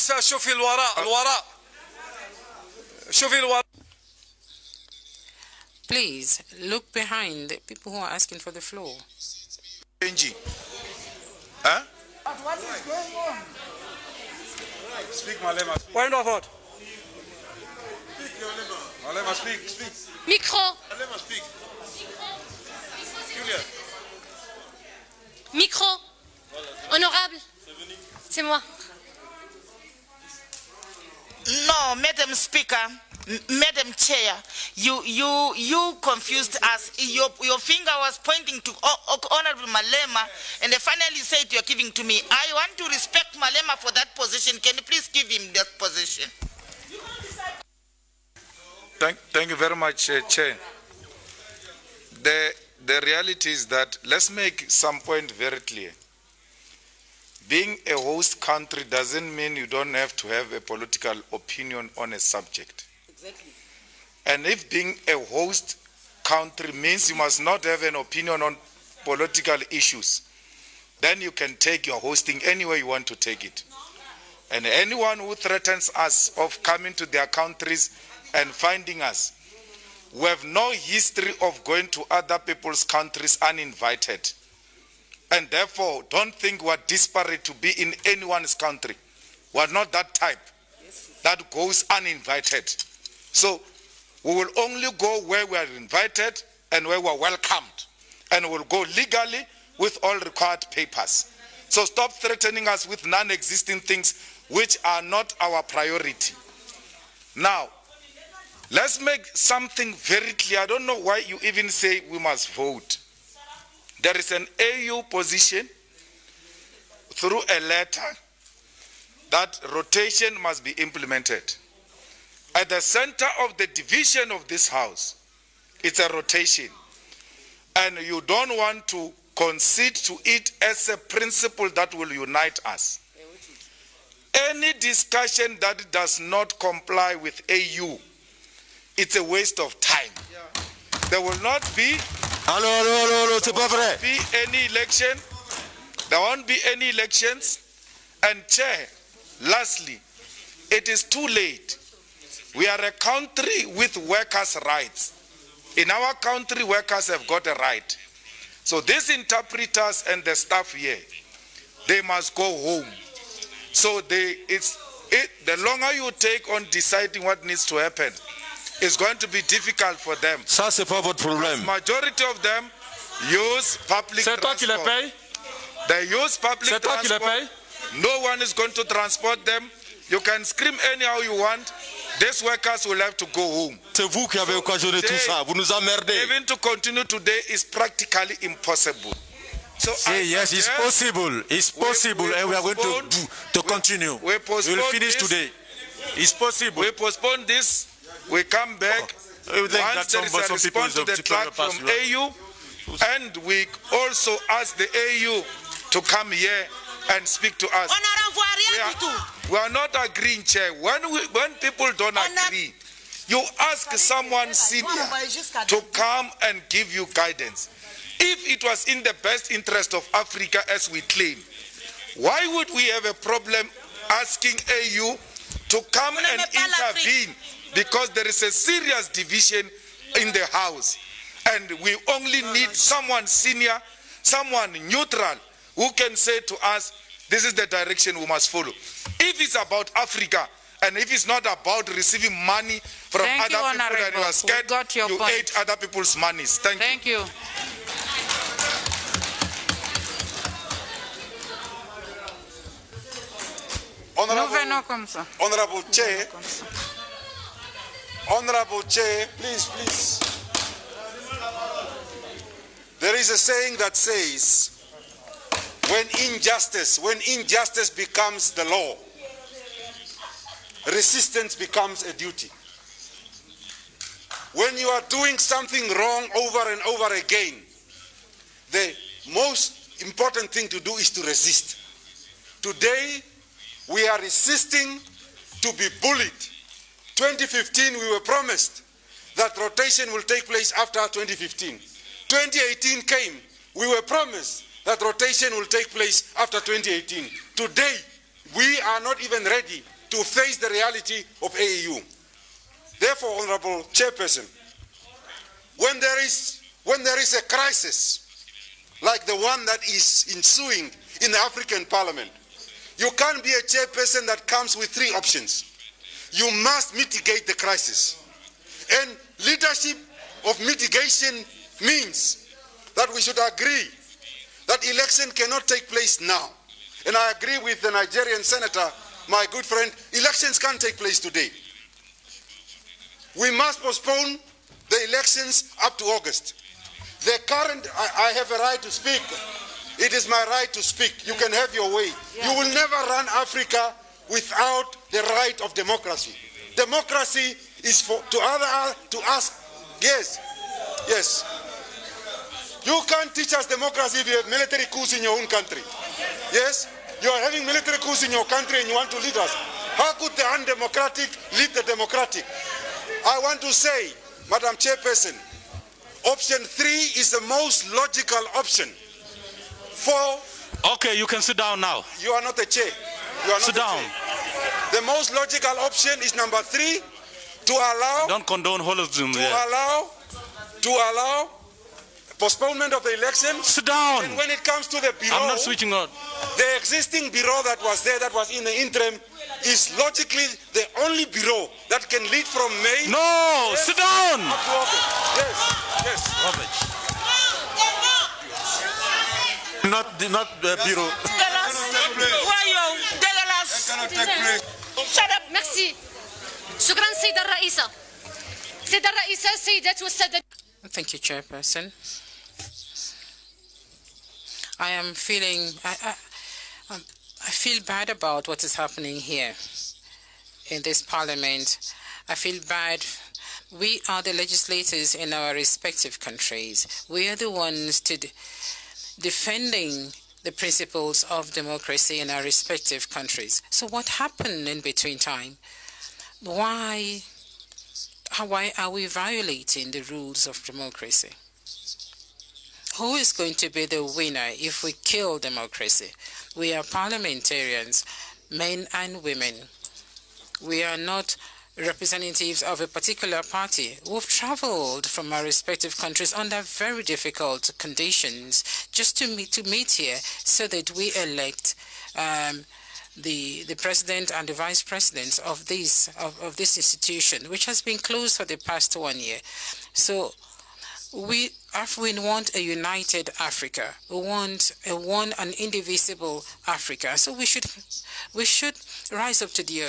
نساء شوفي الوراء شوفي الوراء. Please look behind the people who are asking for the floor. Benji. Huh? What is going on? Speak, Malema. Speak. Point of order. Speak, Malema, speak. Micro. Malema, speak. Julius. Micro. Honorable. C'est moi. No, Madam Speaker, Madam Chair, you confused us. Your finger was pointing to Honorable Malema, and then finally said you're giving to me. I want to respect Malema for that position. Can you please give him that position? Thank you very much, Chair. The reality is that, let's make some point very clear. Being a host country doesn't mean you don't have to have a political opinion on a subject. Exactly. And if being a host country means you must not have an opinion on political issues, then you can take your hosting any way you want to take it. And anyone who threatens us of coming to their countries and finding us, we have no history of going to other people's countries uninvited. And therefore, don't think we're disparate to be in anyone's country. We're not that type that goes uninvited. So we will only go where we are invited and where we're welcomed. And we'll go legally with all required papers. So stop threatening us with non-existing things which are not our priority. Now, let's make something very clear. I don't know why you even say we must vote. There is an AU position through a letter that rotation must be implemented. At the center of the division of this house, it's a rotation. And you don't want to concede to it as a principle that will unite us. Any discussion that does not comply with AU, it's a waste of time. There will not be c'est pas vrai. any election. There won't be any elections. And Chair, lastly, it is too late. We are a country with workers' rights. In our country, workers have got a right. So these interpreters and the staff here, they must go home. So the longer you take on deciding what needs to happen, it's going to be difficult for them. Ça, c'est pas votre problème. The majority of them use public C'est toi qui les transport. paye? They use public C'est toi qui les transport. paye? No one is going to transport them. You can scream anyhow you want. These workers will have to go home. C'est vous qui avez occasionné tout ça. Vous nous emmerdez. Even to continue today is practically impossible. So Yes, it's possible. It's possible, and we are going to continue. We will finish today. It's possible. We postpone this. We come back. You think Once that there is a response to the track from AU, and we also ask the AU to come here and speak to us. We are not agreeing, Chair. When people don't agree, you ask someone senior to come and give you guidance. If it was in the best interest of Africa as we claim, why would we have a problem asking AU to come and intervene? Because there is a serious division in the House. And we only need someone senior, someone neutral, who can say to us, this is the direction we must follow. If it's about Africa, and if it's not about receiving money from other people and you are scared, you ate other people's monies. Thank you. Honorable Chair, please. There is a saying that says, when injustice becomes the law, resistance becomes a duty. When you are doing something wrong over and over again, the most important thing to do is to resist. Today, we are resisting to be bullied. 2015, we were promised that rotation will take place after 2015. 2018 came, we were promised that rotation will take place after 2018. Today, we are not even ready to face the reality of AU. Therefore, Honorable Chairperson, when there is a crisis like the one that is ensuing in the African Parliament, you can't be a chairperson that comes with three options. You must mitigate the crisis. And leadership of mitigation means that we should agree that election cannot take place now. And I agree with the Nigerian senator, my good friend, elections can't take place today. We must postpone the elections up to August. The current, I have a right to speak. It is my right to speak. You can have your way. You will never run Africa without the right of democracy. Democracy is to ask. Yes. You can't teach us democracy if you have military coups in your own country. Yes? You are having military coups in your country and you want to lead us. How could the undemocratic lead the democratic? I want to say, Madam Chairperson, option 3 is the most logical option. Okay, you can sit down now. You are not a chair. You are not sit down. The most logical option is number 3, to allow. Don't condone holism. To allow postponement of the election. Sit down. And when it comes to the bureau, I'm not switching on. The existing bureau that was there, that was in the interim, is logically the only bureau that can lead from May. No, sit down. Yes. Rubbish. Not the bureau. Shut up. Merci. شكرا سيدة الرئيسة. سيدة الرئيسة السيدات والسادة. Thank you, Chairperson. I am feeling, I feel bad about what is happening here in this parliament. I feel bad. We are the legislators in our respective countries. We are the ones defending the principles of democracy in our respective countries. So what happened in between time? Why are we violating the rules of democracy? Who is going to be the winner if we kill democracy? We are parliamentarians, men and women. We are not representatives of a particular party. We've traveled from our respective countries under very difficult conditions just to meet here so that we elect the president and the vice presidents of this institution, which has been closed for the past 1 year. So we want a united Africa. We want an indivisible Africa. So we should rise up to the